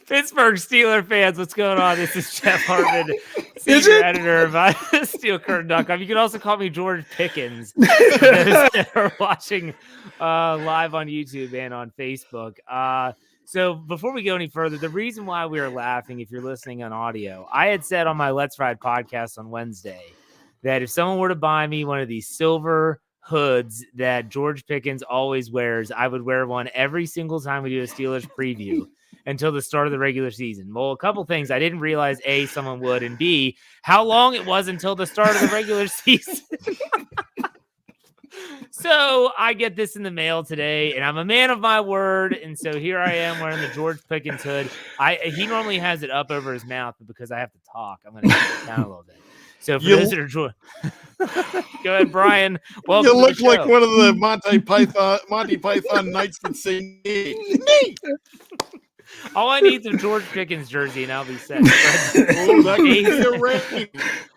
Pittsburgh Steelers fans, what's going on? This is Jeff Hartman, senior editor of SteelCurtain.com. You can also call me George Pickens. Those that are watching live on YouTube and on Facebook. So before we go any further, the reason why we are laughing, if you're listening on audio, I had said on my Let's Ride podcast on Wednesday that if someone were to buy me one of these silver hoods that George Pickens always wears, I would wear one every single time we do a Steelers preview until the start of the regular season. Well, a couple things. I didn't realize, A, someone would, and B, how long it was until the start of the regular season. So I get this in the mail today, and I'm a man of my word, and so here I am wearing the George Pickens hood. He normally has it up over his mouth, but because I have to talk, I'm going to get it down a little bit. So for those that are go ahead, Brian. Welcome. You look like one of the Monty Python knights that sing me. All I need is a George Pickens jersey, and I'll be set. Oh, that can be arranged.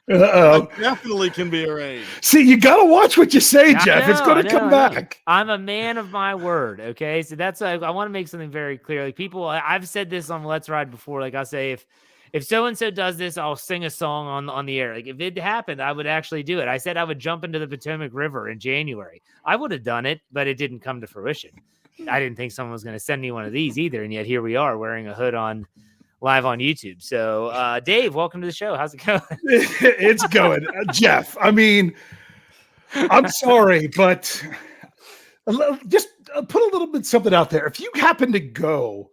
That definitely can be arranged. See, you got to watch what you say, Jeff. It's going to come back. I'm a man of my word. Okay, so that's I want to make something very clear. Like people, I've said this on Let's Ride before. Like I say, if so and so does this, I'll sing a song on the air. Like if it happened, I would actually do it. I said I would jump into the Potomac River in January. I would have done it, but it didn't come to fruition. I didn't think someone was going to send me one of these either, and yet here we are wearing a hood on live on YouTube. So, Dave, welcome to the show. How's it going? It's going, Jeff. I mean, I'm sorry, but just put a little bit something out there. If you happen to go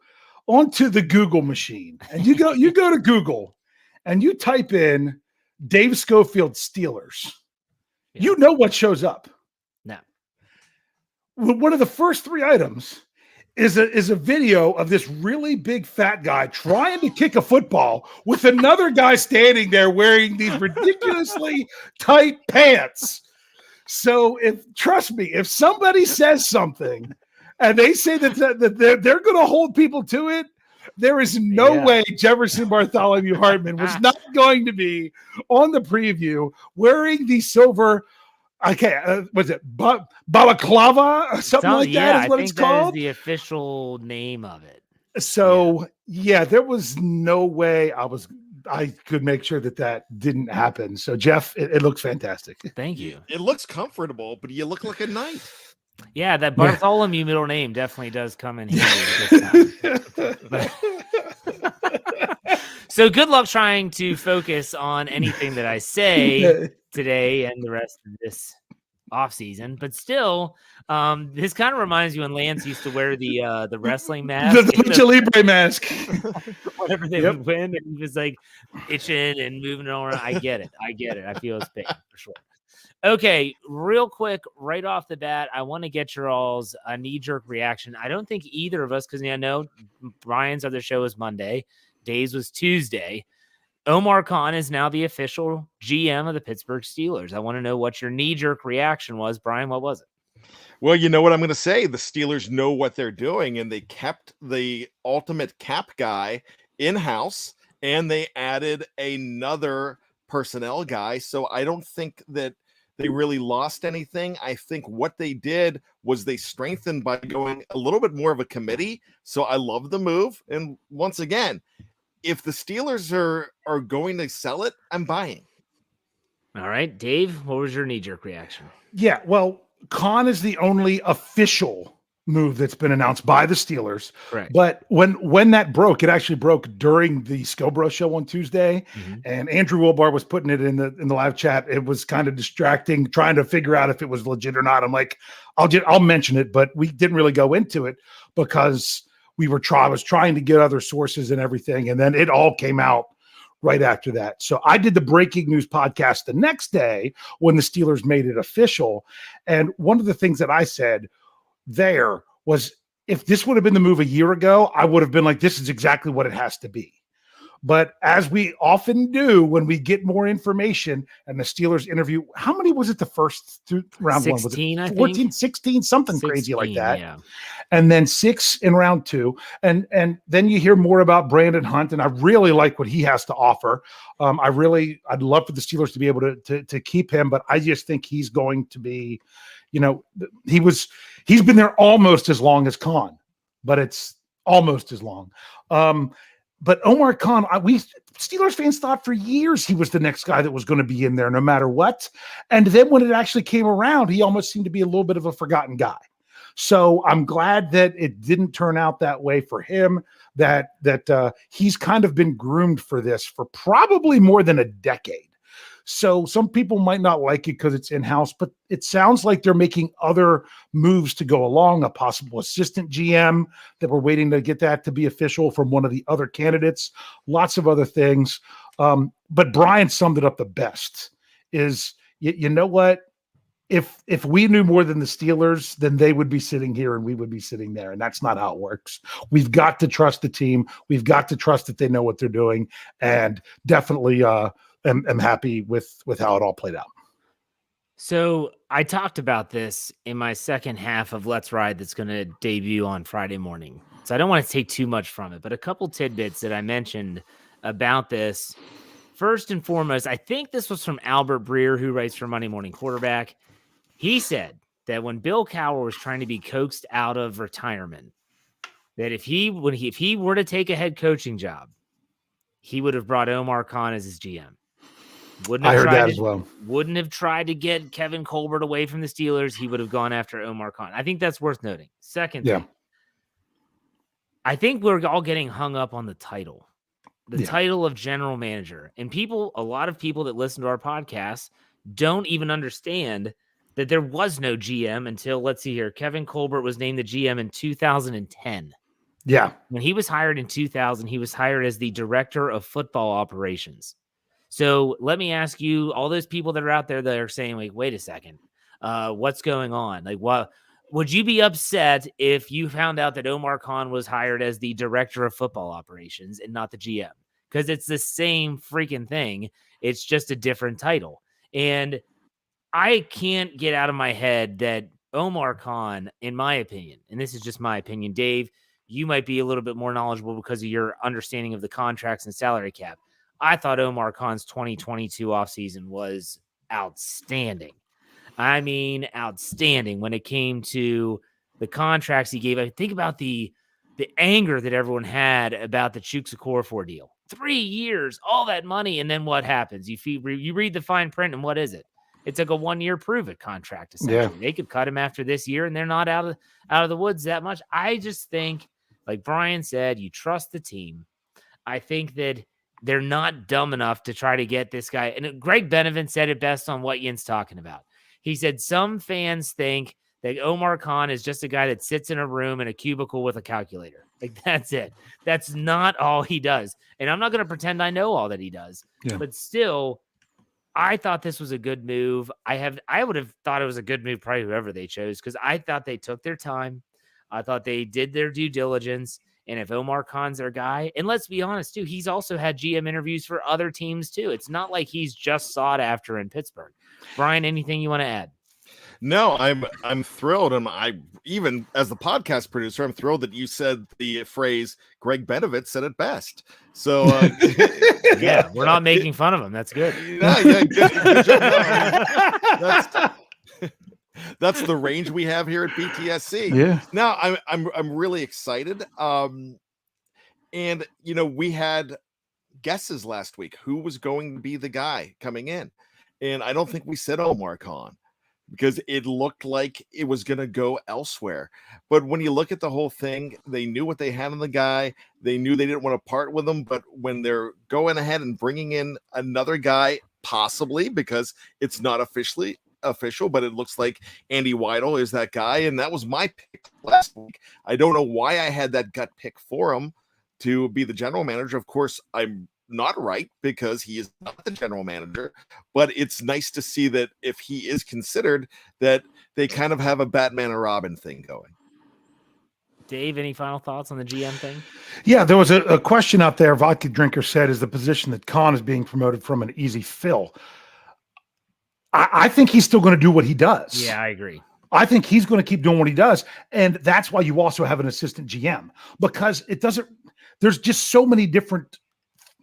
onto the Google machine and you go to Google and you type in Dave Schofield Steelers, you know what shows up. No. One of the first three items is a video of this really big fat guy trying to kick a football with another guy standing there wearing these ridiculously tight pants. So trust me, if somebody says something and they say that they're going to hold people to it, there is no way Jefferson Bartholomew Hartman was not going to be on the preview wearing the silver. Okay, was it balaclava or something like that? Is what it's called. That is the official name of it. So there was no way I could make sure that didn't happen. So Jeff, it looks fantastic. Thank you. It looks comfortable, but you look like a knight. Yeah, that Bartholomew middle name definitely does come in handy this time. So good luck trying to focus on anything that I say today and the rest of this offseason. But still, this kind of reminds you when Lance used to wear the wrestling mask. The Lucha Libre mask. Whenever they would win, and he was like itching and moving it around. I get it. I feel his pain for sure. Okay, real quick, right off the bat, I want to get your all's knee-jerk reaction. I don't think either of us, because I know Brian's other show is Monday. Dave's was Tuesday. Omar Khan is now the official GM of the Pittsburgh Steelers. I want to know what your knee-jerk reaction was. Brian, what was it? Well, you know what I'm going to say. The Steelers know what they're doing, and they kept the ultimate cap guy in-house, and they added another personnel guy. So I don't think that they really lost anything. I think what they did was they strengthened by going a little bit more of a committee. So I love the move. And once again, if the Steelers are going to sell it, I'm buying. All right, Dave, what was your knee-jerk reaction? Yeah, well, Khan is the only official move that's been announced by the Steelers. Correct. But when that broke, it actually broke during the Scobro show on Tuesday, and Andrew Wilbar was putting it in the live chat. It was kind of distracting, trying to figure out if it was legit or not. I'm like, I'll mention it, but we didn't really go into it because I was trying to get other sources and everything, and then it all came out right after that. So I did the breaking news podcast the next day when the Steelers made it official, and one of the things that I said there was, if this would have been the move a year ago, I would have been like, this is exactly what it has to be. But as we often do when we get more information, and the Steelers interview, how many was it the first round 16, one? Was it 14, 14, 16, something 16, crazy like that. Yeah. And then 6 in round 2. And then you hear more about Brandon Hunt, and I really like what he has to offer. I'd love for the Steelers to be able to keep him, but I just think he's going to be, he's been there almost as long as Khan, but it's almost as long. But Omar Khan, we Steelers fans thought for years he was the next guy that was going to be in there no matter what. And then when it actually came around, he almost seemed to be a little bit of a forgotten guy. So I'm glad that it didn't turn out that way for him, that he's kind of been groomed for this for probably more than a decade. So some people might not like it because it's in-house, but it sounds like they're making other moves to go along, a possible assistant GM that we're waiting to get that to be official from one of the other candidates, lots of other things. But Bryan summed it up the best is, you know what? If we knew more than the Steelers, then they would be sitting here and we would be sitting there. And that's not how it works. We've got to trust the team. We've got to trust that they know what they're doing. And definitely am happy with how it all played out. So I talked about this in my second half of Let's Ride that's going to debut on Friday morning. So I don't want to take too much from it, but a couple tidbits that I mentioned about this. First and foremost, I think this was from Albert Breer, who writes for Monday Morning Quarterback. He said that when Bill Cowher was trying to be coaxed out of retirement, that if he were to take a head coaching job, he would have brought Omar Khan as his GM. I heard that as well. Wouldn't have tried to get Kevin Colbert away from the Steelers. He would have gone after Omar Khan. I think that's worth noting. Second thing, I think we're all getting hung up on the title. The title of general manager. And a lot of people that listen to our podcast don't even understand that there was no GM until, let's see here, Kevin Colbert was named the GM in 2010. Yeah. When he was hired in 2000, he was hired as the director of football operations. So let me ask you, all those people that are out there that are saying, like, wait a second, what's going on? Like, what would you be upset if you found out that Omar Khan was hired as the director of football operations and not the GM? Because it's the same freaking thing. It's just a different title. And I can't get out of my head that Omar Khan, in my opinion, and this is just my opinion, Dave, you might be a little bit more knowledgeable because of your understanding of the contracts and salary cap. I thought Omar Khan's 2022 offseason was outstanding. I mean, outstanding when it came to the contracts he gave. I think about the anger that everyone had about the Chukwuekorfor deal. 3 years, all that money, and then what happens? You read the fine print, and what is it? It's like a 1-year prove-it contract, essentially. Yeah. They could cut him after this year, and they're not out of the woods that much. I just think, like Bryan said, you trust the team. I think that they're not dumb enough to try to get this guy. And Greg Benevin said it best on what Yin's talking about. He said some fans think that Omar Khan is just a guy that sits in a room in a cubicle with a calculator. Like, that's it. That's not all he does. And I'm not going to pretend I know all that he does. Yeah. But still, I thought this was a good move. I would have thought it was a good move, probably whoever they chose, because I thought they took their time. I thought they did their due diligence. And if Omar Khan's their guy, and let's be honest, too, he's also had GM interviews for other teams, too. It's not like he's just sought after in Pittsburgh. Bryan, anything you want to add? No, I'm thrilled. And I, even as the podcast producer, I'm thrilled that you said the phrase Greg Benevin said it best. So yeah, we're not making fun of him. That's good. Yeah, good job. No, that's the range we have here at BTSC. Yeah. Now I'm really excited. And we had guesses last week who was going to be the guy coming in. And I don't think we said Omar Khan, because it looked like it was going to go elsewhere. But when you look at the whole thing, they knew what they had on the guy. They knew they didn't want to part with him. But when they're going ahead and bringing in another guy, possibly because it's not officially official, but it looks like Andy Weidel is that guy. And that was my pick last week. I don't know why I had that gut pick for him to be the general manager. Of course, I'm not right, because he is not the general manager, but it's nice to see that if he is considered, that they kind of have a Batman and Robin thing going. Dave, any final thoughts on the GM thing? Yeah, there was a question out there. Vodka Drinker said, is the position that Khan is being promoted from an easy fill? I think he's still going to do what he does. Yeah, I agree. I think he's going to keep doing what he does. And that's why you also have an assistant GM, because there's just so many different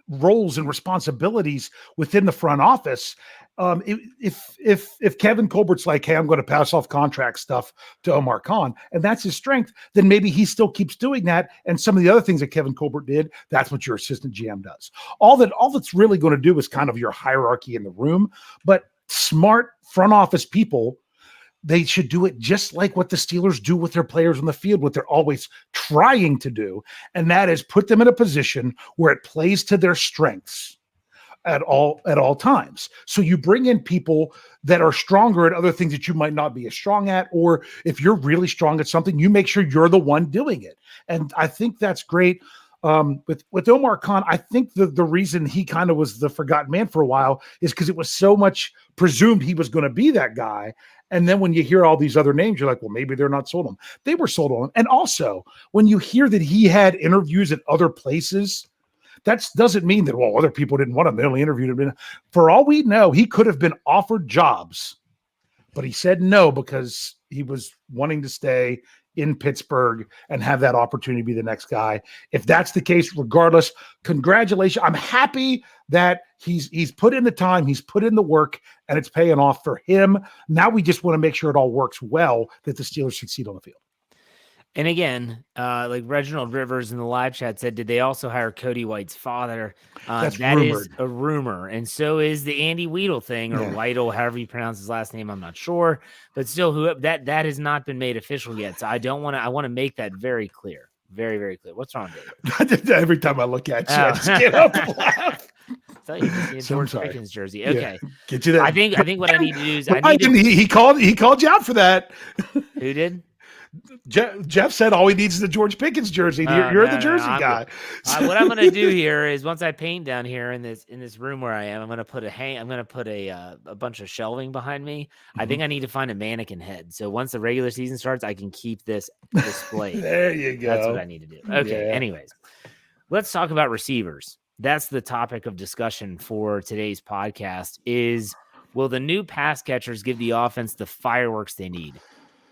roles and responsibilities within the front office. If Kevin Colbert's like, hey, I'm going to pass off contract stuff to Omar Khan, and that's his strength, then maybe he still keeps doing that. And some of the other things that Kevin Colbert did, that's what your assistant GM does. All that's really going to do is kind of your hierarchy in the room. But smart front office people, they should do it just like what the Steelers do with their players on the field, what they're always trying to do, and that is put them in a position where it plays to their strengths at all times. So you bring in people that are stronger at other things that you might not be as strong at, or if you're really strong at something, you make sure you're the one doing it. And I think that's great. With Omar Khan, I think the reason he kind of was the forgotten man for a while is because it was so much presumed he was going to be that guy. And then when you hear all these other names, you're like, well, maybe they're not sold on him. They were sold on him. And also, when you hear that he had interviews at other places, that doesn't mean that, well, other people didn't want him. They only interviewed him. For all we know, he could have been offered jobs, but he said no because he was wanting to stay in Pittsburgh and have that opportunity to be the next guy. If that's the case, regardless, congratulations. I'm happy that he's put in the time, he's put in the work, and it's paying off for him. Now we just want to make sure it all works well, that the Steelers succeed on the field. And again, like Reginald Rivers in the live chat said, did they also hire Cody White's father? That's that rumored. is a rumor. And so is the Andy Weidel thing, or Weidel, however you pronounce his last name, I'm not sure. But still, that has not been made official yet. So I want to make that very clear. Very, very clear. What's wrong, David? Every time I look at you, I just get up and laugh. So you can see a George Pickens jersey. Okay. Yeah. Get you that. I think what I need to do is he called you out for that. Who did? Jeff said all he needs is the George Pickens jersey. You're the jersey guy. What I'm going to do here is, once I paint down here in this room where I am, I'm going to put a bunch of shelving behind me. Mm-hmm. I think I need to find a mannequin head. So once the regular season starts, I can keep this displayed. There you go. That's what I need to do. Okay. Yeah. Anyways, let's talk about receivers. That's the topic of discussion for today's podcast. Will the new pass catchers give the offense the fireworks they need?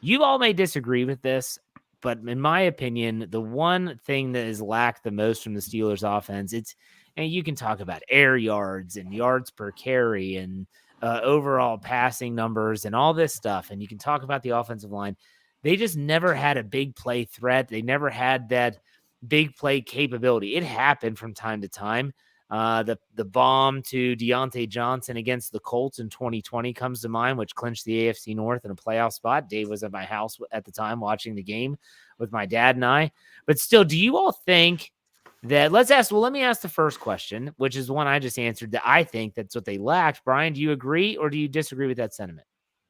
You all may disagree with this, but in my opinion, the one thing that has lacked the most from the Steelers offense, and you can talk about air yards and yards per carry and overall passing numbers and all this stuff. And you can talk about the offensive line. They just never had a big play threat. They never had that big play capability. It happened from time to time. The bomb to Deontay Johnson against the Colts in 2020 comes to mind, which clinched the AFC North in a playoff spot. Dave was at my house at the time watching the game with my dad and I. But still, do you all think that, let me ask the first question, which is the one I just answered, that I think that's what they lacked. Brian, do you agree or do you disagree with that sentiment?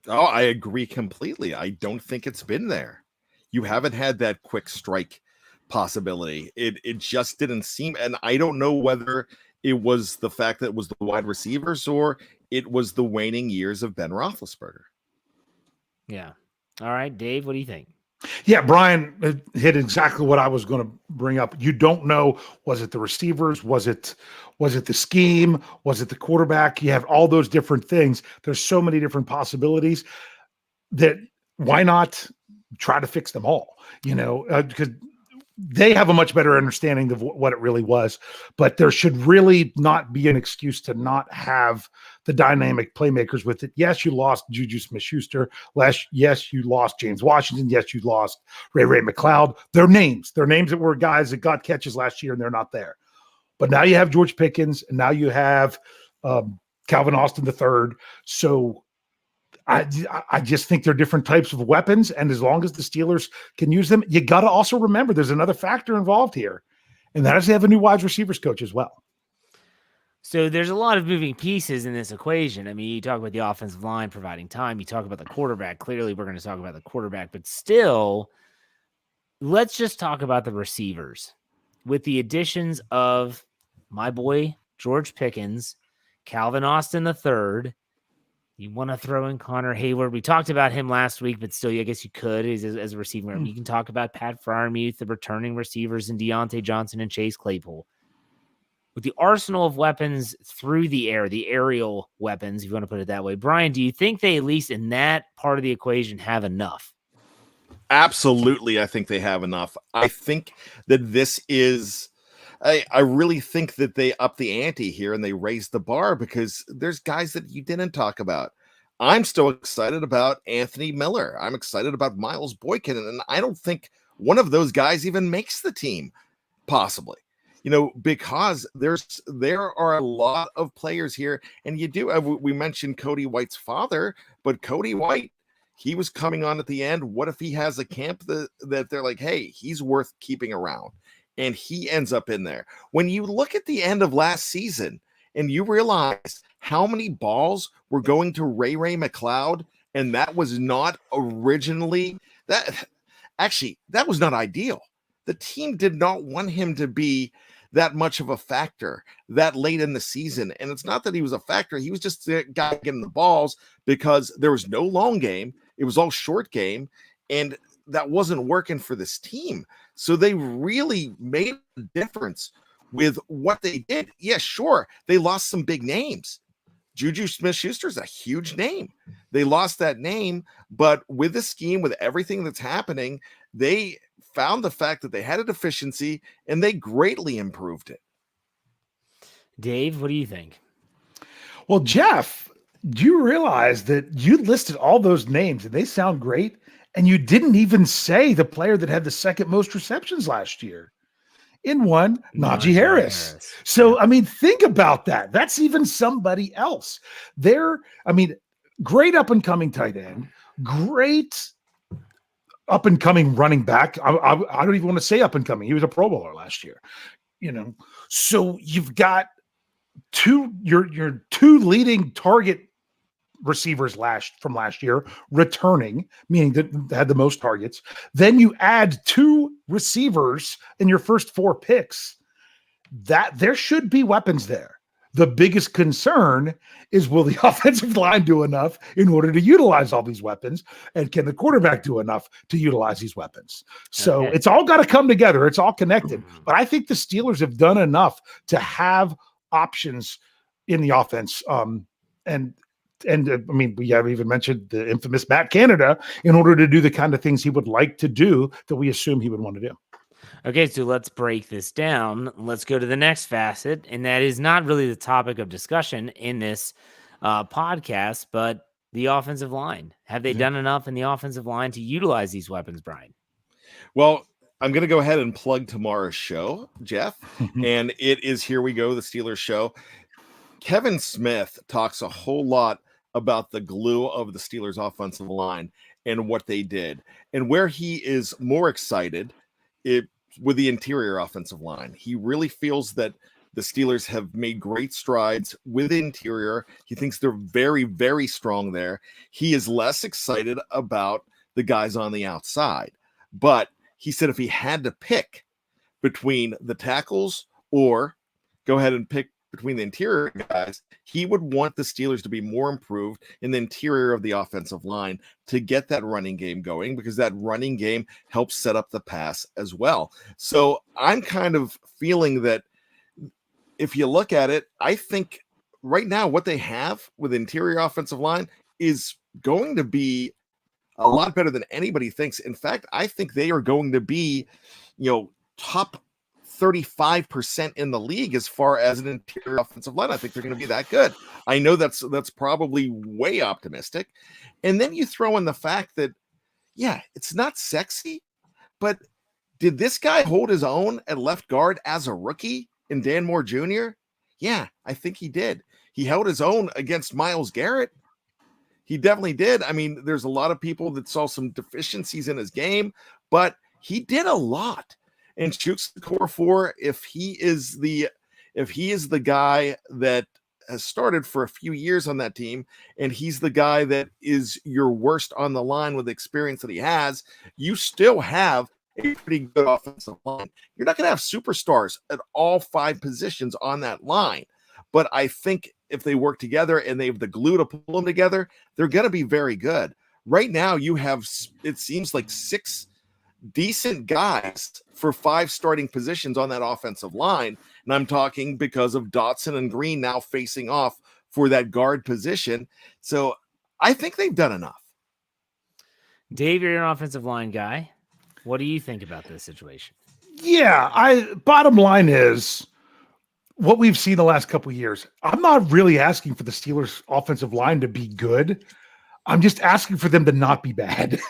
Oh, I agree completely. I don't think it's been there. You haven't had that quick strike possibility. It just didn't seem, and I don't know whether it was the fact that it was the wide receivers or it was the waning years of Ben Roethlisberger. Yeah. All right, Dave, what do you think? Yeah, Brian hit exactly what I was going to bring up. You don't know, was it the receivers? Was it the scheme? Was it the quarterback? You have all those different things. There's so many different possibilities that why not try to fix them all? Because they have a much better understanding of what it really was, but there should really not be an excuse to not have the dynamic playmakers with it. Yes, you lost Juju Smith-Schuster. Yes, you lost James Washington. Yes, you lost Ray-Ray McCloud. They're names that were guys that got catches last year and they're not there. But now you have George Pickens and now you have Calvin Austin III. So I just think they're different types of weapons, and as long as the Steelers can use them, you got to also remember there's another factor involved here, and that is they have a new wide receivers coach as well. So there's a lot of moving pieces in this equation. I mean, you talk about the offensive line providing time. You talk about the quarterback. Clearly, we're going to talk about the quarterback, but still, let's just talk about the receivers. With the additions of my boy, George Pickens, Calvin Austin III, you want to throw in Connor Hayward. We talked about him last week, but still, I guess you could as a receiver. You can talk about Pat Freiermuth, the returning receivers, and Deontay Johnson and Chase Claypool. With the arsenal of weapons through the air, the aerial weapons, if you want to put it that way, Brian, do you think they, at least in that part of the equation, have enough? Absolutely, I think they have enough. I think that this is, I really think that they up the ante here and they raised the bar because there's guys that you didn't talk about. I'm still excited about Anthony Miller. I'm excited about Miles Boykin, and I don't think one of those guys even makes the team, possibly. Because there are a lot of players here, and you do. We mentioned Cody White's father, but Cody White, he was coming on at the end. What if he has a camp that they're like, hey, he's worth keeping around, and he ends up in there. When you look at the end of last season and you realize how many balls were going to Ray-Ray McCloud, and that was not originally that. Actually, that was not ideal. The team did not want him to be that much of a factor that late in the season. And it's not that he was a factor. He was just the guy getting the balls because there was no long game. It was all short game. And that wasn't working for this team. So they really made a difference with what they did. Yeah, sure. They lost some big names. Juju Smith-Schuster is a huge name. They lost that name, but with the scheme, with everything that's happening, they found the fact that they had a deficiency and they greatly improved it. Dave, what do you think? Well, Jeff, do you realize that you listed all those names and they sound great, and you didn't even say the player that had the second most receptions last year? In one, Najee Harris. So, I mean, think about that. That's even somebody else. Great up-and-coming tight end, great up-and-coming running back. I don't even want to say up-and-coming. He was a Pro Bowler last year. So you've got your two leading target receivers from last year returning, meaning that had the most targets. Then you add two receivers in your first four picks. That there should be weapons there. The biggest concern is, will the offensive line do enough in order to utilize all these weapons? And can the quarterback do enough to utilize these weapons? So It's all got to come together. It's all connected. But I think the Steelers have done enough to have options in the offense. We have even mentioned the infamous Matt Canada in order to do the kind of things he would like to do that we assume he would want to do. Okay, so let's break this down. Let's go to the next facet, and that is not really the topic of discussion in this podcast, but the offensive line. Have they done enough in the offensive line to utilize these weapons, Bryan? Well, I'm going to go ahead and plug tomorrow's show, Jeff, and it is Here We Go, the Steelers show. Kevin Smith talks a whole lot about the glue of the Steelers offensive line and what they did, and where he is more excited with the interior offensive line. He really feels that the Steelers have made great strides with the interior. He thinks they're very, very strong there. He is less excited about the guys on the outside, but he said if he had to pick between the tackles or go ahead and pick between the interior guys, he would want the Steelers to be more improved in the interior of the offensive line to get that running game going, because that running game helps set up the pass as well. So I'm kind of feeling that if you look at it, I think right now what they have with interior offensive line is going to be a lot better than anybody thinks. In fact, I think they are going to be, top 35% in the league as far as an interior offensive line. I think they're going to be that good. I know that's probably way optimistic. And then you throw in the fact that, it's not sexy, but did this guy hold his own at left guard as a rookie in Dan Moore Jr.? Yeah, I think he did. He held his own against Myles Garrett. He definitely did. I mean, there's a lot of people that saw some deficiencies in his game, but he did a lot. And shoots the core four, if he is the guy that has started for a few years on that team, and he's the guy that is your worst on the line with the experience that he has, you still have a pretty good offensive line. You're not going to have superstars at all five positions on that line, but I think if they work together and they have the glue to pull them together, they're going to be very good. Right now, you have, it seems like, 6 decent guys for 5 starting positions on that offensive line. And I'm talking because of Dotson and Green now facing off for that guard position. So I think they've done enough. Dave, you're an offensive line guy. What do you think about this situation? Yeah, bottom line is what we've seen the last couple of years. I'm not really asking for the Steelers offensive line to be good. I'm just asking for them to not be bad.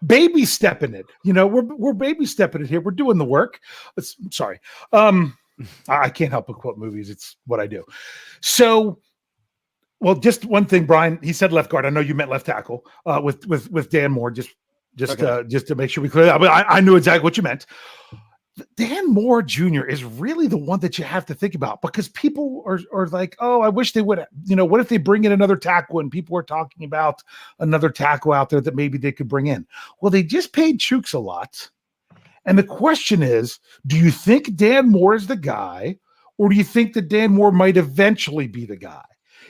Baby stepping it. We're baby stepping it here. We're doing the work. Sorry. I can't help but quote movies. It's what I do. So, well, just one thing, Brian. He said left guard. I know you meant left tackle with Dan Moore. Just to make sure we clear that. But I knew exactly what you meant. Dan Moore Jr. is really the one that you have to think about, because people are like, oh, I wish they would, what if they bring in another tackle, and people are talking about another tackle out there that maybe they could bring in. Well, they just paid Chooks a lot. And the question is, do you think Dan Moore is the guy, or do you think that Dan Moore might eventually be the guy?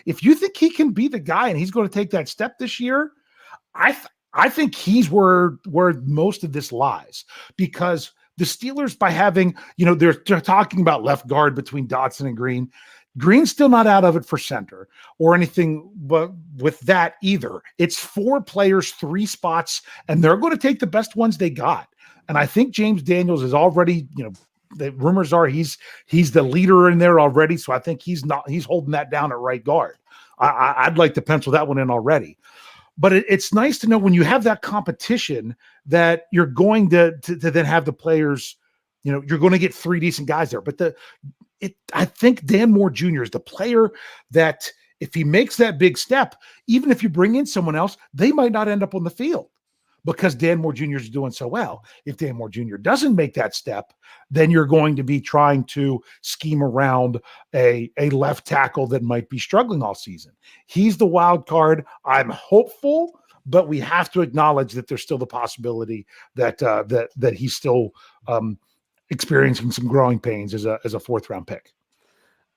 If you think he can be the guy and he's going to take that step this year, I think he's where most of this lies, because the Steelers, by having, they're talking about left guard between Dotson and Green. Green's still not out of it for center or anything, but with that either. It's 4 players, 3 spots, and they're going to take the best ones they got. And I think James Daniels is already, the rumors are he's the leader in there already. So I think he's holding that down at right guard. I'd like to pencil that one in already. But it's nice to know when you have that competition that you're going to then have the players, you're going to get 3 decent guys there. But I think Dan Moore Jr. is the player that if he makes that big step, even if you bring in someone else, they might not end up on the field because Dan Moore Jr. is doing so well. If Dan Moore Jr. doesn't make that step, then you're going to be trying to scheme around a left tackle that might be struggling all season. He's the wild card. I'm hopeful, but we have to acknowledge that there's still the possibility that he's still experiencing some growing pains as a 4th round pick.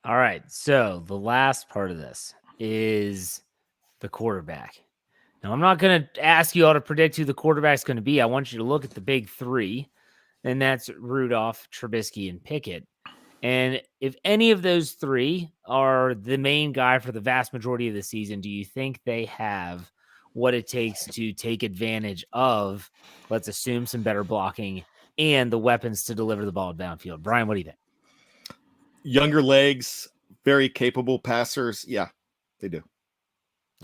All right. So the last part of this is the quarterback. Now, I'm not going to ask you all to predict who the quarterback's going to be. I want you to look at the big 3, and that's Rudolph, Trubisky, and Pickett. And if any of those 3 are the main guy for the vast majority of the season, do you think they have what it takes to take advantage of, let's assume, some better blocking and the weapons to deliver the ball downfield? Brian, what do you think? Younger legs, very capable passers. Yeah, they do.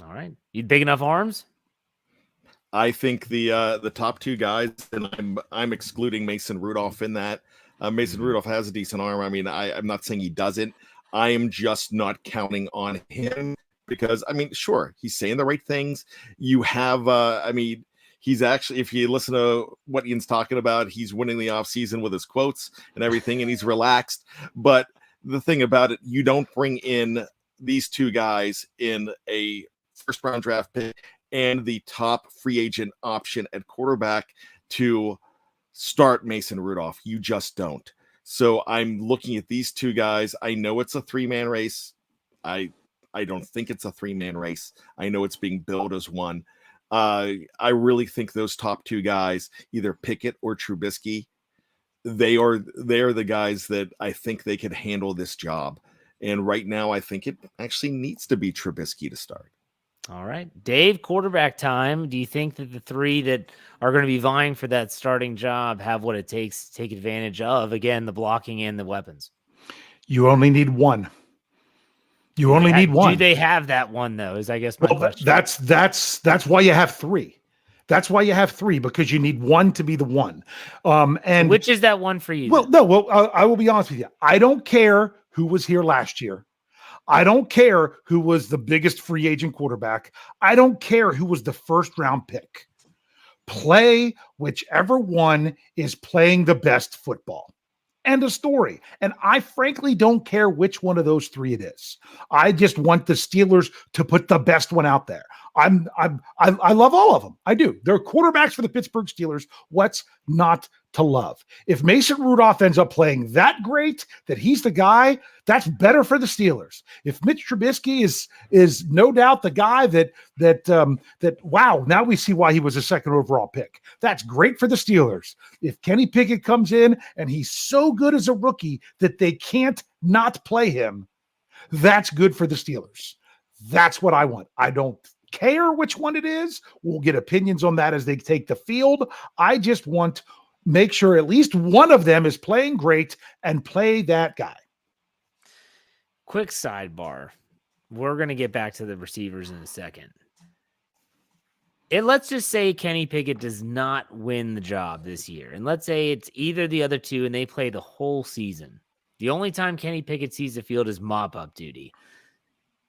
All right. You big enough arms? I think the top 2 guys, and I'm excluding Mason Rudolph in that. Mason Rudolph has a decent arm. I mean, I'm not saying he doesn't. I am just not counting on him because, sure, he's saying the right things. You have, he's actually, if you listen to what Ian's talking about, he's winning the offseason with his quotes and everything, and he's relaxed. But the thing about it, you don't bring in these 2 guys in a 1st round draft pick and the top free agent option at quarterback to start Mason Rudolph. You just don't. So I'm looking at these 2 guys. I know it's a 3-man race. I don't think it's a 3-man race. I know it's being billed as one. I really think those top 2 guys, either Pickett or Trubisky, they are the guys that I think they could handle this job. And right now, I think it actually needs to be Trubisky to start. All right. Dave, quarterback time. Do you think that the 3 that are going to be vying for that starting job have what it takes to take advantage of, again, the blocking and the weapons? You only need one. You only need one. Do they have that one, though, is I guess my question. That's why you have 3. That's why you have 3, because you need one to be the one. And which is that one for you? Well, then? I will be honest with you. I don't care who was here last year. I don't care who was the biggest free agent quarterback. I don't care who was the 1st round pick. Play whichever one is playing the best football. End of story. And I frankly don't care which one of those 3 it is. I just want the Steelers to put the best one out there. I love all of them. I do. They're quarterbacks for the Pittsburgh Steelers. What's not to love? If Mason Rudolph ends up playing that great, that he's the guy, that's better for the Steelers. If Mitch Trubisky is no doubt the guy that wow, now we see why he was a 2nd overall pick. That's great for the Steelers. If Kenny Pickett comes in and he's so good as a rookie that they can't not play him, that's good for the Steelers. That's what I want. I don't care which one it is. We'll get opinions on that as they take the field. I just want make sure at least one of them is playing great and play that guy. Quick sidebar. We're going to get back to the receivers in a second. Let's just say Kenny Pickett does not win the job this year. And let's say it's either the other two and they play the whole season. The only time Kenny Pickett sees the field is mop-up duty.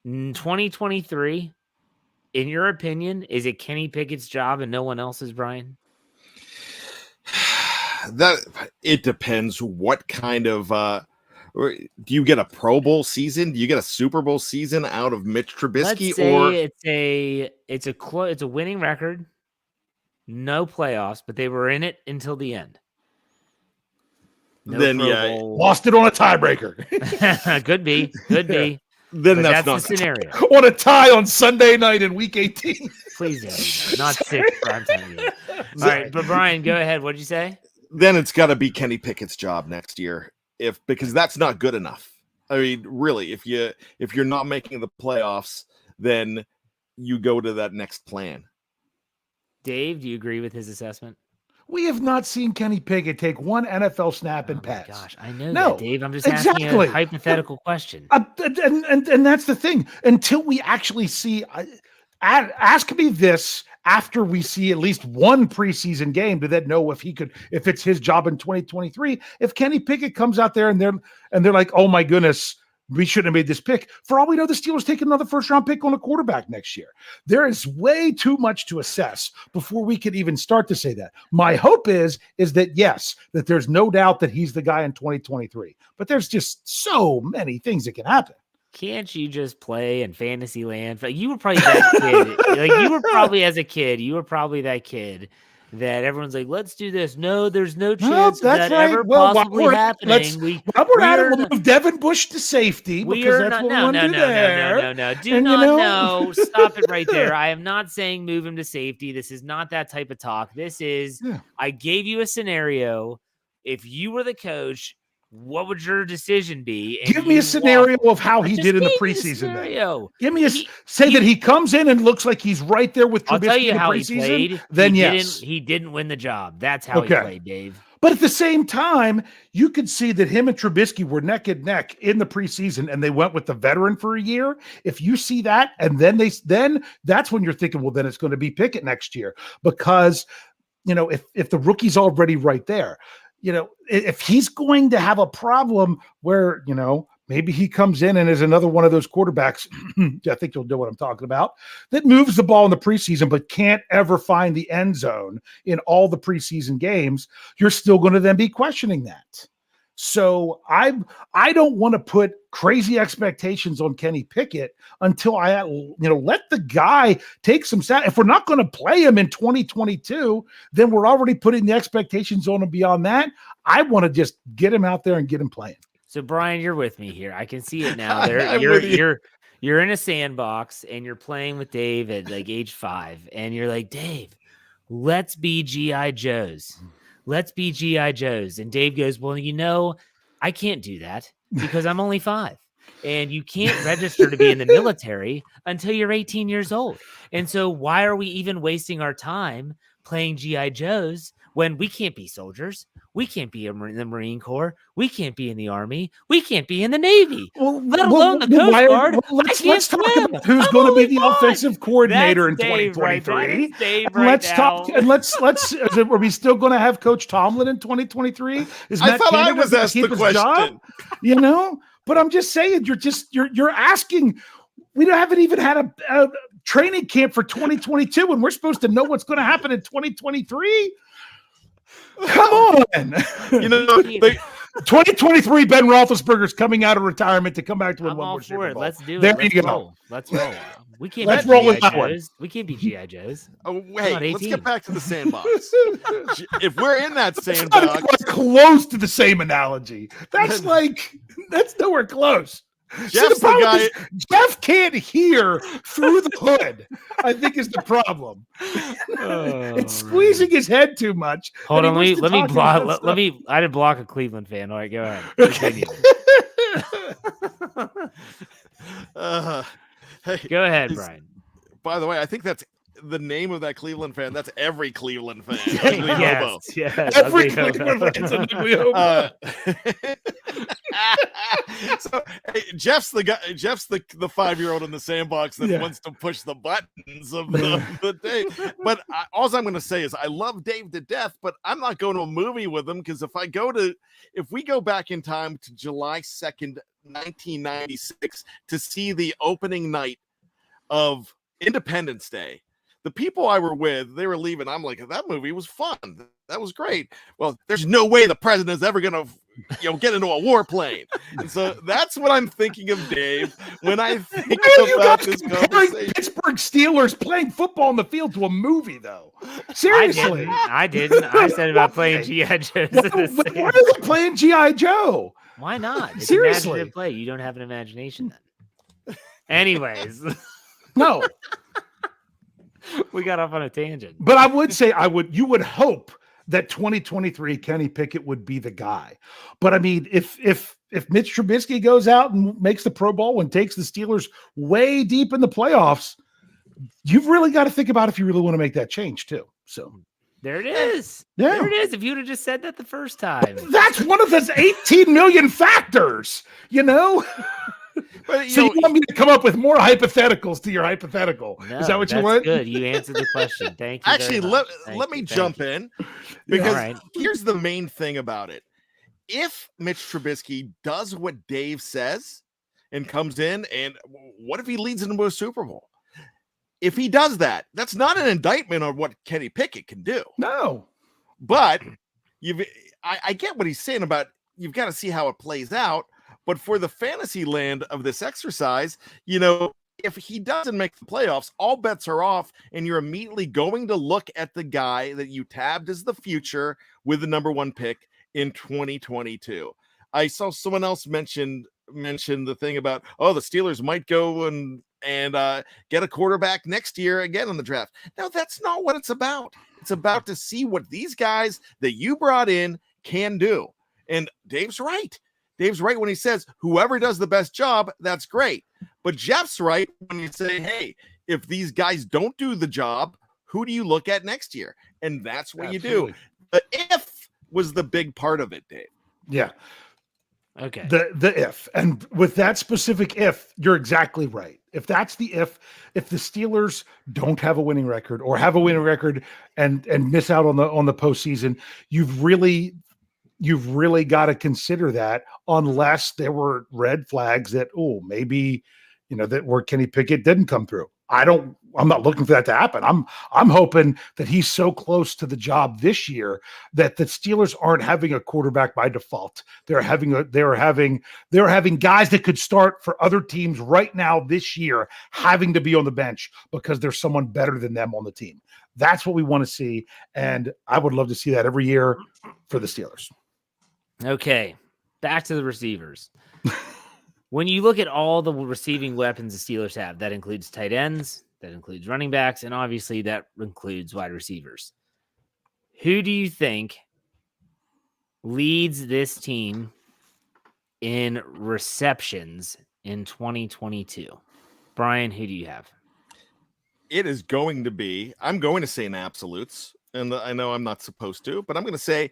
In 2023, in your opinion, is it Kenny Pickett's job and no one else's, Brian? That it depends what kind of do you get a Pro Bowl season? Do you get a Super Bowl season out of Mitch Trubisky? Let's say it's a winning record, no playoffs, but they were in it until the end. No then Pro yeah, Bowl. Lost it on a tiebreaker. Could be. Then But that's that's not the scenario. On a tie on Sunday night in Week 18. Please don't do that. Not 6 primetime game. All right, but Brian, go ahead. What'd you say? Then it's got to be Kenny Pickett's job next year, because that's not good enough. I mean, really, if you're not making the playoffs, then you go to that next plan. Dave, do you agree with his assessment? We have not seen Kenny Pickett take one NFL snap and pass. Gosh, I know No, that, Dave. I'm just asking a hypothetical question. And that's the thing. Until we actually see, ask me this after we see at least one preseason game to then know if it's his job in 2023. If Kenny Pickett comes out there and they're like, oh my goodness, we shouldn't have made this pick. For all we know, the Steelers take another first-round pick on a quarterback next year. There is way too much to assess before we could even start to say that. My hope is that, yes, that there's no doubt that he's the guy in 2023. But there's just so many things that can happen. Can't you just play in fantasy land? You were probably that kid. You were probably as a kid. You were probably that kid that everyone's like, let's do this. No, there's no chance of that ever possibly happening. While we're at it, we'll move Devin Bush to safety because that's what we want to do there. No. Do not stop it right there. I am not saying move him to safety. This is not that type of talk. This is, I gave you a scenario. If you were the coach, what would your decision be? And give me a scenario of how he did in the preseason. Give me say that he comes in and looks like he's right there with Trubisky. I'll tell you in the how preseason, he played. Then he didn't win the job. That's how he played, Dave. But at the same time, you could see that him and Trubisky were neck and neck in the preseason, and they went with the veteran for a year. If you see that, and then that's when you're thinking, well, then it's going to be Pickett next year, because if the rookie's already right there. If he's going to have a problem where, maybe he comes in and is another one of those quarterbacks, I think you'll know what I'm talking about, that moves the ball in the preseason but can't ever find the end zone in all the preseason games, you're still going to then be questioning that. So I don't want to put crazy expectations on Kenny Pickett until I let the guy take some stat. If we're not going to play him in 2022, then we're already putting the expectations on him beyond that. I want to just get him out there and get him playing. So Brian, you're with me here. I can see it now. You're in a sandbox and you're playing with Dave at like age 5, and you're like, Dave, let's be G.I. Joes. Let's be G.I. Joes. And Dave goes, well, I can't do that because I'm only 5. And you can't register to be in the military until you're 18 years old. And so why are we even wasting our time playing G.I. Joes when we can't be soldiers? We can't be in the Marine Corps. We can't be in the Army. We can't be in the Navy. Let alone the Coast Guard. Let's talk about who's going to be the offensive coordinator in 2023. Let's talk. And let's. Are we still going to have Coach Tomlin in 2023? I thought I was asked the question. But I'm just saying, you're asking. We haven't even had a training camp for 2022, and we're supposed to know what's going to happen in 2023. Come on. 2023 Ben Roethlisberger's coming out of retirement to come back to win one more Super Bowl. Let's do it. There you go. Let's roll. We can't Let's roll with that one. We can't be G.I. Joes. Oh, wait, let's get back to the sandbox. If we're in that sandbox, that's not close to the same analogy. That's nowhere close. Jeff's the guy. Jeff can't hear through the hood, I think, is the problem. It's squeezing his head too much. Hold on, let me block. I did block a Cleveland fan. All right, go ahead. Hey, go ahead, Brian. By the way, I think that's the name of that Cleveland fan, that's every Cleveland fan. Ugly hobo. Yes, Every ugly Cleveland hobo. fan's an ugly hobo. So hey, Jeff's the guy. Jeff's the 5-year-old in the sandbox that Yeah. wants to push the buttons of the day. But all I'm going to say is I love Dave to death, but I'm not going to a movie with him because if we go back in time to July 2nd, 1996 to see the opening night of Independence Day, the people I were with, they were leaving. I'm like, that movie was fun. That was great. Well, there's no way the president is ever going to, get into a warplane. And so that's what I'm thinking of, Dave, when I think about this conversation. Pittsburgh Steelers playing football on the field to a movie, though. Seriously. I didn't. I said about playing G.I. Joe. Why are they playing G.I. Joe? Why not? It's Seriously. imaginative play. You don't have an imagination then. Anyways. No. We got off on a tangent. But I would say you would hope that 2023 Kenny Pickett would be the guy. But I mean, if Mitch Trubisky goes out and makes the Pro Bowl and takes the Steelers way deep in the playoffs, you've really got to think about if you really want to make that change too. So there it is. Yeah. There it is. If you'd have just said that the first time. That's one of those 18 million factors, But you want me to come up with more hypotheticals to your hypothetical? No, is that what you that's want? Good. You answered the question. Thank you. Actually, let me jump in because here's the main thing about it. If Mitch Trubisky does what Dave says and comes in, and what if he leads into a Super Bowl? If he does that, that's not an indictment on what Kenny Pickett can do. No. But I get what he's saying about you've got to see how it plays out. But for the fantasy land of this exercise, if he doesn't make the playoffs, all bets are off, and you're immediately going to look at the guy that you tabbed as the future with the number 1 pick in 2022. I saw someone else mention the thing about, the Steelers might go and get a quarterback next year again in the draft. No, that's not what it's about. It's about to see what these guys that you brought in can do. And Dave's right. Dave's right when he says whoever does the best job, that's great. But Jeff's right when you say, hey, if these guys don't do the job, who do you look at next year? And that's what you do. The if was the big part of it, Dave. Yeah. Okay. The if. And with that specific if, you're exactly right. If that's the if the Steelers don't have a winning record or have a winning record and miss out on the postseason, you've really got to consider that unless there were red flags that, maybe, that where Kenny Pickett didn't come through. I'm not looking for that to happen. I'm hoping that he's so close to the job this year that the Steelers aren't having a quarterback by default. They're having guys that could start for other teams right now this year, having to be on the bench because there's someone better than them on the team. That's what we want to see. And I would love to see that every year for the Steelers. Okay, back to the receivers. When you look at all the receiving weapons the Steelers have, that includes tight ends, that includes running backs, and obviously that includes wide receivers. Who do you think leads this team in receptions in 2022? Brian, who do you have? It is going to be, I'm going to say in absolutes, and I know I'm not supposed to, but I'm going to say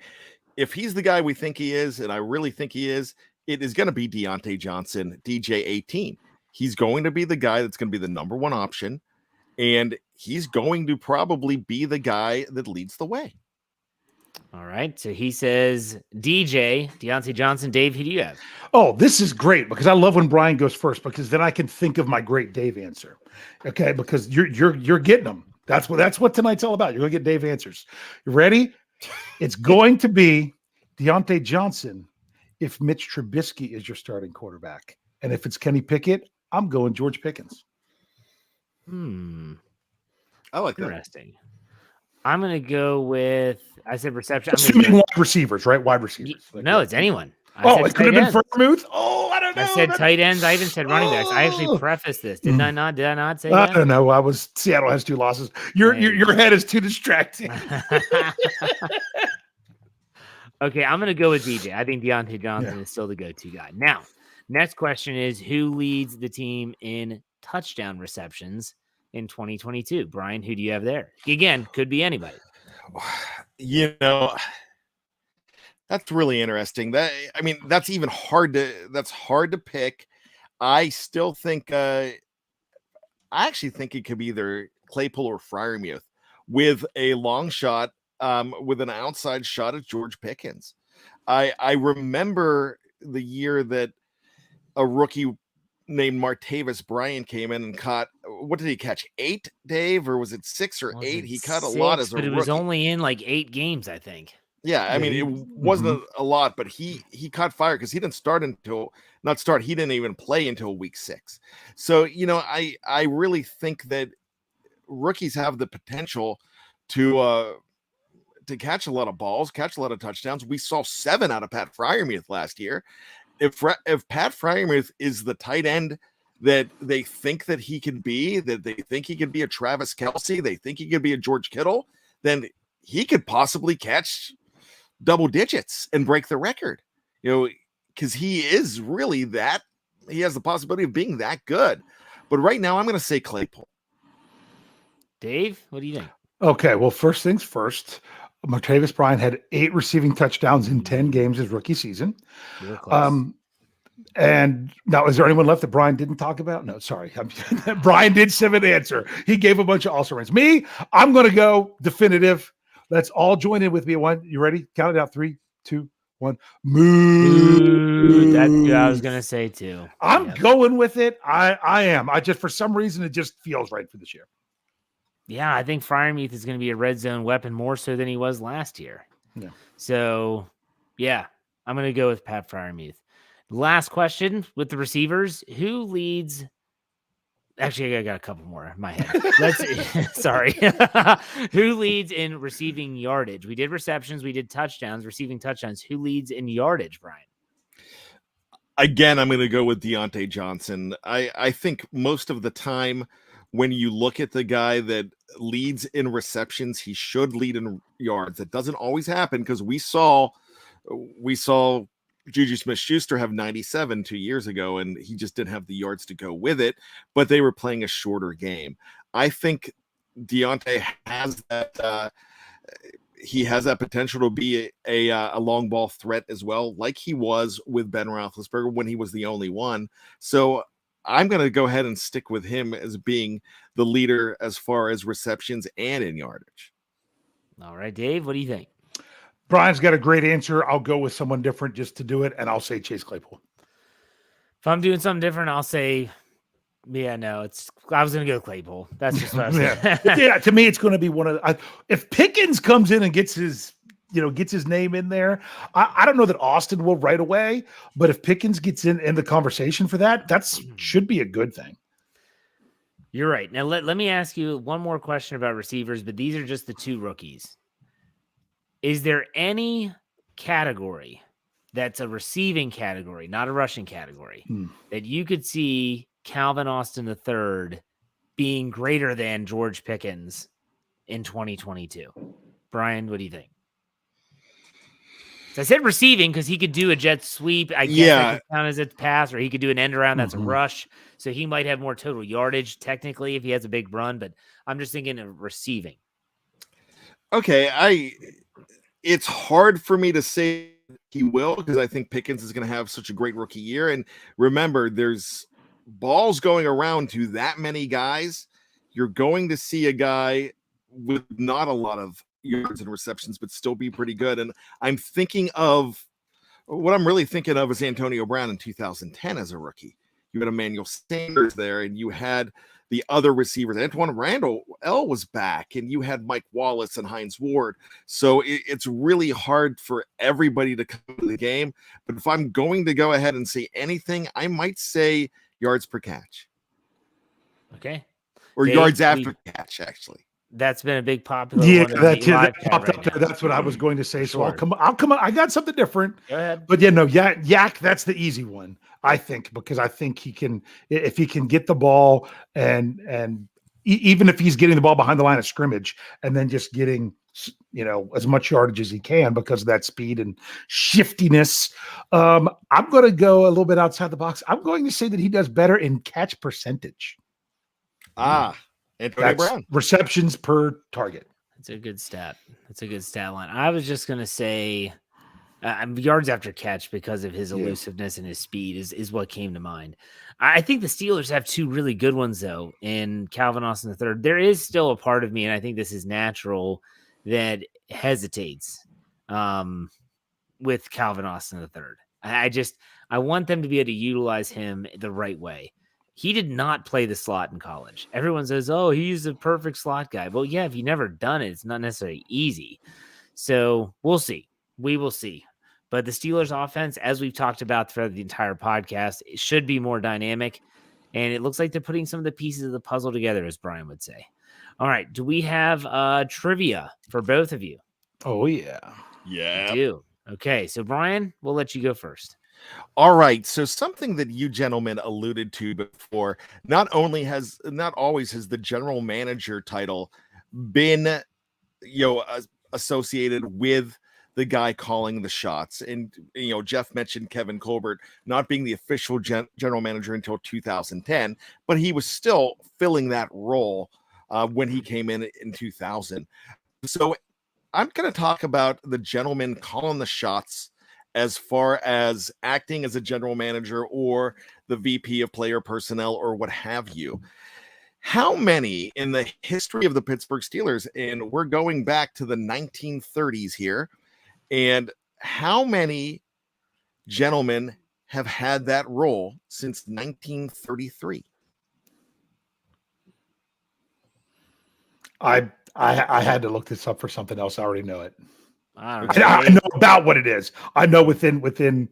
if he's the guy we think he is, and I really think he is, it is going to be Deontay Johnson, DJ18. He's going to be the guy that's going to be the number 1 option, and he's going to probably be the guy that leads the way. All right, so he says Deontay Johnson. Dave, who do you have? Oh, this is great because I love when Brian goes first because then I can think of my great Dave answer. Okay, because you're getting them. That's what tonight's all about. You're going to get Dave answers. You ready? It's going to be Deontay Johnson if Mitch Trubisky is your starting quarterback. And if it's Kenny Pickett, I'm going George Pickens. I like that. Interesting. I'm going to go with, I said reception. Assuming wide receivers, right? Wide receivers. No, it's anyone. It could have been Vermouth. I don't know. I said tight ends. I even said running backs. I actually prefaced this. Did I not say that? I don't know. Seattle has 2 losses. Your head is too distracting. Okay, I'm going to go with DJ. I think Deontay Johnson is still the go-to guy. Now, next question is who leads the team in touchdown receptions in 2022. Brian, who do you have there? Again, could be anybody. You know, that's really interesting. That's even hard to pick. I still think I actually think it could be either Claypool or Freiermuth with a long shot, with an outside shot at George Pickens. I remember the year that a rookie named Martavis Bryant came in and caught, what did he catch? 8, Dave, or was it 6 or 8? He caught a lot as a rookie. But it was only in like 8 games, I think. Yeah, I mean, it wasn't a lot, but he caught fire because he didn't he didn't even play until week 6. So, you know, I really think that rookies have the potential to catch a lot of balls, catch a lot of touchdowns. We saw 7 out of Pat Freiermuth last year. If Pat Freiermuth is the tight end that they think that he can be, that they think he could be a Travis Kelce, they think he could be a George Kittle, then he could possibly catch double digits and break the record, you know, because he is really that. He has the possibility of being that good. But right now, I'm going to say Claypool. Dave, what do you think? Okay, well, first things first. Martavis Bryant had 8 receiving touchdowns in 10 games his rookie season. And now, is there anyone left that Brian didn't talk about? No, sorry. Brian did 7 answer. He gave a bunch of also rans. Me, I'm going to go definitive. Let's all join in with me. One, you ready? Count it out. 3, 2, 1. Moo. That's what I was going to say too. I'm going with it. I am. For some reason, it just feels right for this year. Yeah, I think Freiermuth is going to be a red zone weapon more so than he was last year. Yeah. So, yeah, I'm going to go with Pat Freiermuth. Last question with the receivers. Who leads? Actually, I got a couple more in my head. Sorry. Who leads in receiving yardage? We did receptions. We did touchdowns, receiving touchdowns. Who leads in yardage, Brian? Again, I'm going to go with Deontay Johnson. I think most of the time, when you look at the guy that leads in receptions, he should lead in yards. That doesn't always happen because we saw Juju Smith-Schuster have 97 2 years ago, and he just didn't have the yards to go with it, but they were playing a shorter game. I think Deontay has that he has that potential to be a long ball threat as well, like he was with Ben Roethlisberger when he was the only one. So I'm going to go ahead and stick with him as being the leader as far as receptions and in yardage. All right, Dave, what do you think? Brian's got a great answer. I'll go with someone different just to do it, and I'll say Chase Claypool. If I'm doing something different, I'll say, I was going to go Claypool. That's just what I was saying. Yeah, to me, it's going to be one of if Pickens comes in and gets his name in there, I don't know that Austin will right away, but if Pickens gets in the conversation for that should be a good thing. You're right. Now, let me ask you one more question about receivers, but these are just the 2 rookies. Is there any category that's a receiving category, not a rushing category, that you could see Calvin Austin III being greater than George Pickens in 2022? Brian, what do you think? So I said receiving because he could do a jet sweep. I guess that could count as a pass, or he could do an end around. That's a rush. So he might have more total yardage technically if he has a big run, but I'm just thinking of receiving. Okay, it's hard for me to say he will because I think Pickens is going to have such a great rookie year. And remember, there's balls going around to that many guys. You're going to see a guy with not a lot of yards and receptions, but still be pretty good. And I'm thinking of what I'm really thinking of is Antonio Brown in 2010 as a rookie. You had Emmanuel Sanders there, and you had the other receivers. Antoine Randall L was back, and you had Mike Wallace and Hines Ward. So it's really hard for everybody to come to the game. But if I'm going to go ahead and say anything, I might say yards per catch. Okay. Or Dave, yards after catch, actually. That's been a big popular one. Yeah, that popped up there. That's what I was going to say. So I'll come on. I got something different. Go ahead. But Yak, that's the easy one, I think, because I think he can, if he can get the ball and even if he's getting the ball behind the line of scrimmage and then just getting, as much yardage as he can because of that speed and shiftiness. I'm going to go a little bit outside the box. I'm going to say that he does better in catch percentage. Antonio Brown. Receptions per target. That's a good stat. That's a good stat line. I was just going to say yards after catch because of his elusiveness and his speed is what came to mind. I think the Steelers have two really good ones, though, in Calvin Austin III. There is still a part of me, and I think this is natural, that hesitates with Calvin Austin III. I want them to be able to utilize him the right way. He did not play the slot in college. Everyone says, oh, he's a perfect slot guy. Well, yeah, if you've never done it, it's not necessarily easy. So we'll see. We will see. But the Steelers offense, as we've talked about throughout the entire podcast, it should be more dynamic. And it looks like they're putting some of the pieces of the puzzle together, as Brian would say. All right. Do we have trivia for both of you? Oh, yeah. Yeah. We do. Okay. So, Brian, we'll let you go first. All right. So something that you gentlemen alluded to before, not always has the general manager title been, associated with the guy calling the shots. And, Jeff mentioned Kevin Colbert not being the official general manager until 2010, but he was still filling that role when he came in 2000. So I'm going to talk about the gentleman calling the shots as far as acting as a general manager or the VP of player personnel or what have you. How many in the history of the Pittsburgh Steelers, and we're going back to the 1930s here, and how many gentlemen have had that role since 1933? I had to look this up for something else. I already know it. I I know about what it is. I know within.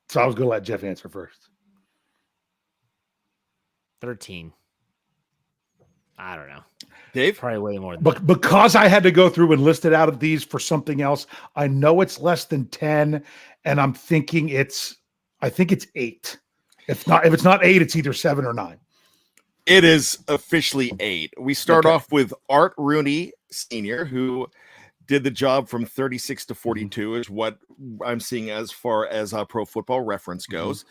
So I was going to let Jeff answer first. 13. I don't know. Dave? Probably way more than But because I had to go through and list it out of these for something else, I know it's less than 10, and I'm thinking I think it's 8. If it's not 8, it's either 7 or 9. It is officially 8. We start off with Art Rooney Sr., who did the job from 36 to 42 is what I'm seeing as far as Pro Football Reference goes.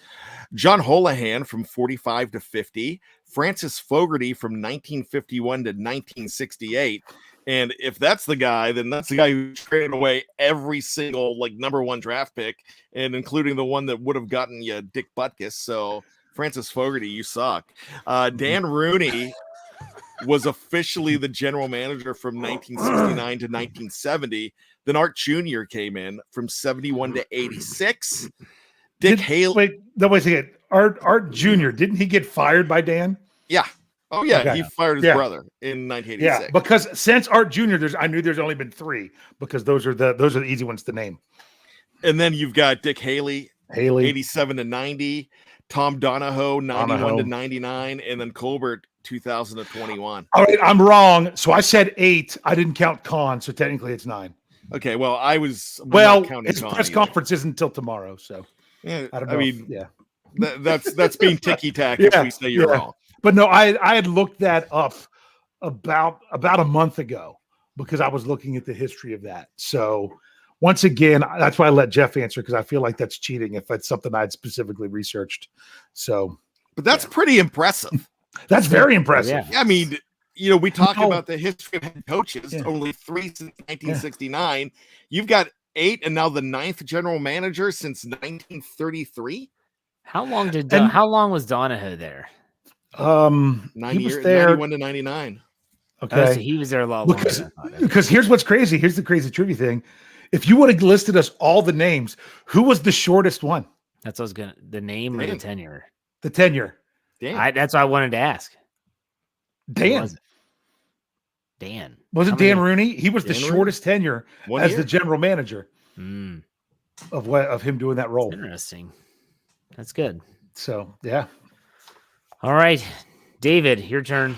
John Holohan from 45 to 50. Francis Fogarty from 1951 to 1968. And if that's the guy, then that's the guy who traded away every single number 1 draft pick, and including the one that would have gotten you Dick Butkus. So Francis Fogarty, you suck. Dan Rooney was officially the general manager from 1969 to 1970. Then Art Jr. came in from 71 to 86. Dick Haley. Wait a second. Art Jr., didn't he get fired by Dan? Yeah. Oh, yeah. Okay. He fired his brother in 1986. Yeah, because since Art Jr., I knew there's only been 3 because those are the easy ones to name. And then you've got Dick Haley, 87 to 90. Tom Donahoe, 91 to 99. And then Colbert, 2000 to 21. All right, I'm wrong. So I said 8. I didn't count Kahn, so technically it's 9. Okay, well, his press conference isn't until tomorrow, so yeah, I don't know. That's being ticky-tack if we say you're wrong. But no, I had looked that up about a month ago because I was looking at the history of that. So once again, that's why I let Jeff answer, because I feel like that's cheating if it's something I'd specifically researched. So, but that's pretty impressive. That's very impressive. Yeah. I mean, we talk about the history of head coaches, only 3 since 1969. You've got 8 and now the 9th general manager since 1933. How long was Donahoe there? 90 he was years, there 91 to 99. Okay. So he was there a lot longer. Because here's what's crazy. Here's the crazy trivia thing. If you would have listed us all the names, who was the shortest one? That's what I was the name or the tenure? The tenure. That's what I wanted to ask. Dan. Wasn't Dan Rooney? He was the shortest tenure as the general manager of him doing that role. Interesting. That's good. So, yeah. All right, David, your turn.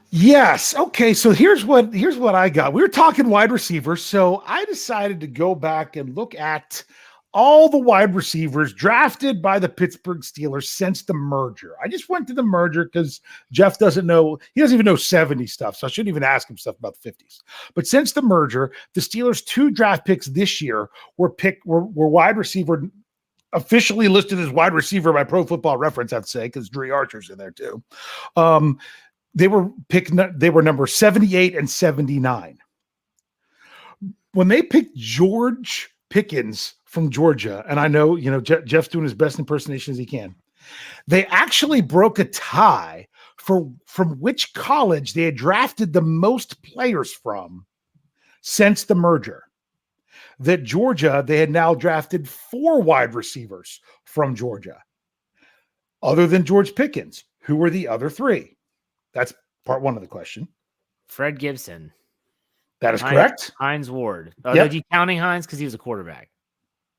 Yes. Okay. So here's what I got. We were talking wide receivers, so I decided to go back and look at all the wide receivers drafted by the Pittsburgh Steelers since the merger. I just went to the merger because Jeff doesn't know. He doesn't even know 70 stuff, so I shouldn't even ask him stuff about the 50s. But since the merger, the Steelers' 2 draft picks this year were wide receiver officially listed as wide receiver by Pro Football Reference, I have to say, because Dre Archer's in there too. They were number 78 and 79. When they picked George Pickens from Georgia, and I know, Jeff's doing his best impersonation as he can, they actually broke a tie from which college they had drafted the most players from since the merger. That Georgia, they had now drafted 4 wide receivers from Georgia. Other than George Pickens, who were the other 3? That's part 1 of the question. Fred Gibson. That is correct. Hines Ward. Yep. Are you counting Hines because he was a quarterback?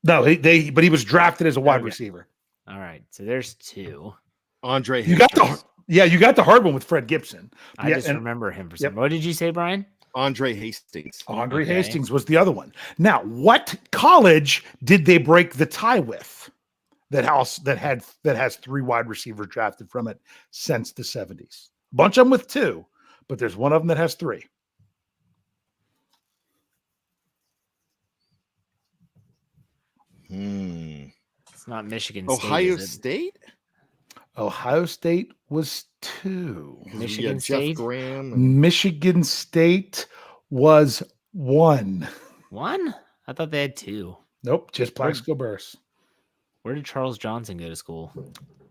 No, but he was drafted as a wide receiver. All right, so there's 2. Andre You got the hard one with Fred Gibson. I just remember him for some. What did you say, Brian? Andre Hastings. Andre Hastings was the other one. Now, what college did they break the tie with? That has 3 wide receivers drafted from it since the 70s. A bunch of them with 2, but there's one of them that has 3. It's not Michigan State. Ohio State? Ohio State was 2. Michigan State? Jeff Graham. Michigan State was 1. 1? I thought they had 2. Nope, just Plaxico Burress. Where did Charles Johnson go to school?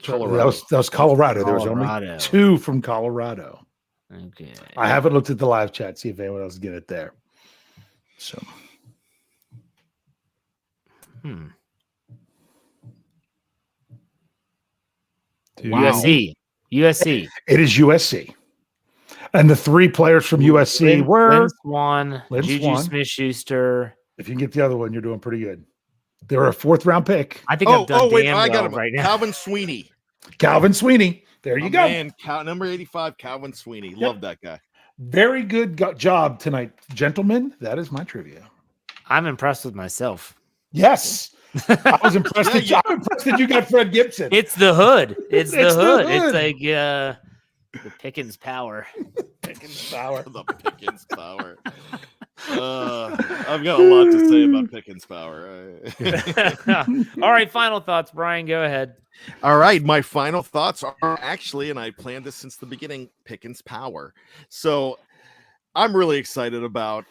Colorado. That was Colorado. There was only 2 from Colorado. Okay. I haven't looked at the live chat, see if anyone else get it there. So. USC. USC. It is USC. And the 3 players from USC were Lynn Swan, Juju Smith-Schuster. If you can get the other one, you're doing pretty good. They were a 4th-round pick. I think I've done damn I got well him right now. Calvin Sweeney. Calvin Sweeney. There you go. Man, number 85, Calvin Sweeney. Love that guy. Very good job tonight, gentlemen. That is my trivia. I'm impressed with myself. Yes. I was impressed. I'm impressed that you got Fred Gibson. It's the hood. It's the hood. It's like the Pickens power. Pickens power. The Pickens power. I've got a lot to say about Pickens power. All right, final thoughts, Brian. Go ahead. All right, my final thoughts are actually, and I planned this since the beginning, Pickens power. So I'm really excited about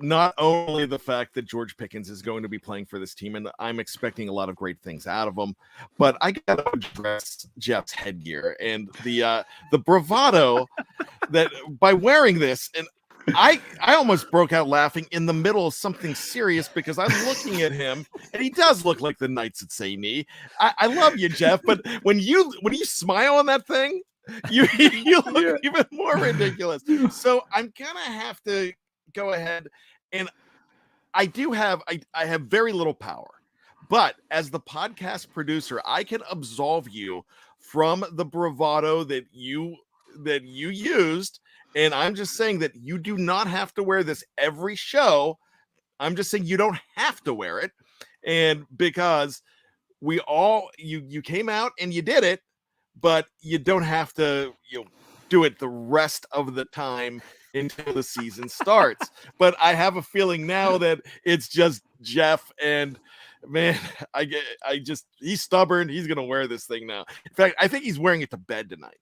not only the fact that George Pickens is going to be playing for this team, and I'm expecting a lot of great things out of him, but I got to address Jeff's headgear and the bravado that by wearing this, and I almost broke out laughing in the middle of something serious because I'm looking at him and he does look like the Knights at St. Knee. I love you, Jeff, but when you smile on that thing, you look even more ridiculous. So I'm gonna have to go ahead, and I have very little power, but as the podcast producer, I can absolve you from the bravado that you used. And I'm just saying that you do not have to wear this every show. I'm just saying you don't have to wear it. And because you came out and you did it, but you don't have to do it the rest of the time until the season starts. But I have a feeling now that it's just Jeff, and man, he's stubborn. He's going to wear this thing now. In fact, I think he's wearing it to bed tonight.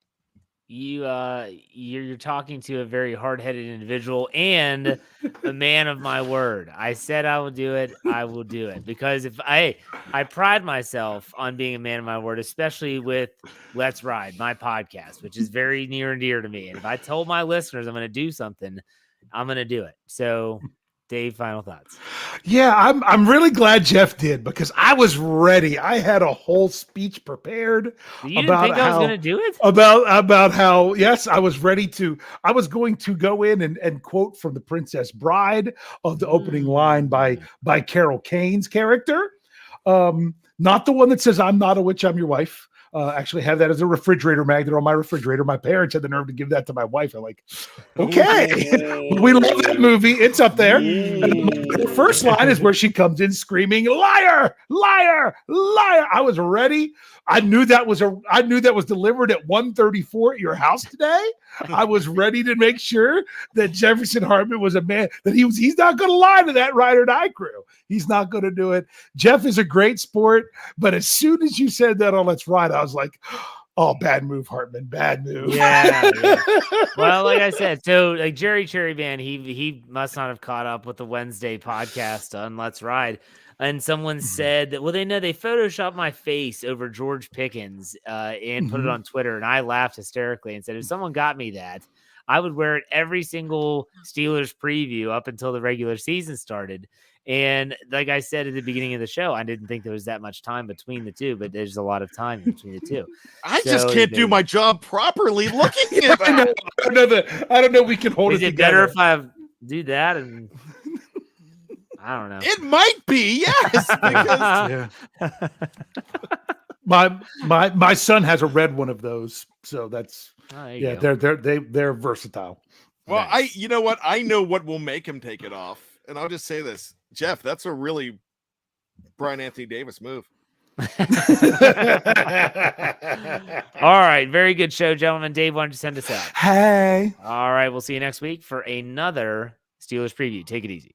You're talking to a very hard-headed individual and a man of my word. I said I will do it. I will do it, because if I pride myself on being a man of my word, especially with Let's Ride, my podcast, which is very near and dear to me. And if I told my listeners I'm going to do something, I'm going to do it. So Dave, final thoughts. Yeah, I'm really glad Jeff did, because I was ready. I had a whole speech prepared. You didn't think I was going to do it? About how, yes, I was ready to. I was going to go in and quote from The Princess Bride of the opening line by Carol Kane's character. Not the one that says, "I'm not a witch, I'm your wife." Actually have that as a refrigerator magnet on my refrigerator. My parents had the nerve to give that to my wife. I'm like, okay. We love that movie. It's up there. first line is where she comes in screaming, "Liar, liar, liar." I was ready. I knew that was delivered at 1:34 at your house today. I was ready to make sure that Jefferson Hartman was a man, that he's not going to lie to that ride or die crew. He's not going to do it. Jeff is a great sport, but as soon as you said that on Let's Ride, I was like, oh, bad move, Hartman. Bad move. Yeah. Well, like I said, so like Jerry Cherryman, he must not have caught up with the Wednesday podcast on Let's Ride. And someone said that, well, they photoshopped my face over George Pickens and put it on Twitter. And I laughed hysterically and said, if someone got me that, I would wear it every single Steelers preview up until the regular season started. And like I said at the beginning of the show, I didn't think there was that much time between the two, but there's a lot of time between the two. I just can't do my job properly looking at that. I don't know. We can hold it together. Better if I do that? And I don't know. It might be, yes. Because... my son has a red one of those, so that's go. they're versatile. Well, nice. You know what? I know what will make him take it off, and I'll just say this, Jeff. That's a really Bryan Anthony Davis move. All right, very good show, gentlemen. Dave, why don't you send us out? Hey. All right, we'll see you next week for another Steelers preview. Take it easy.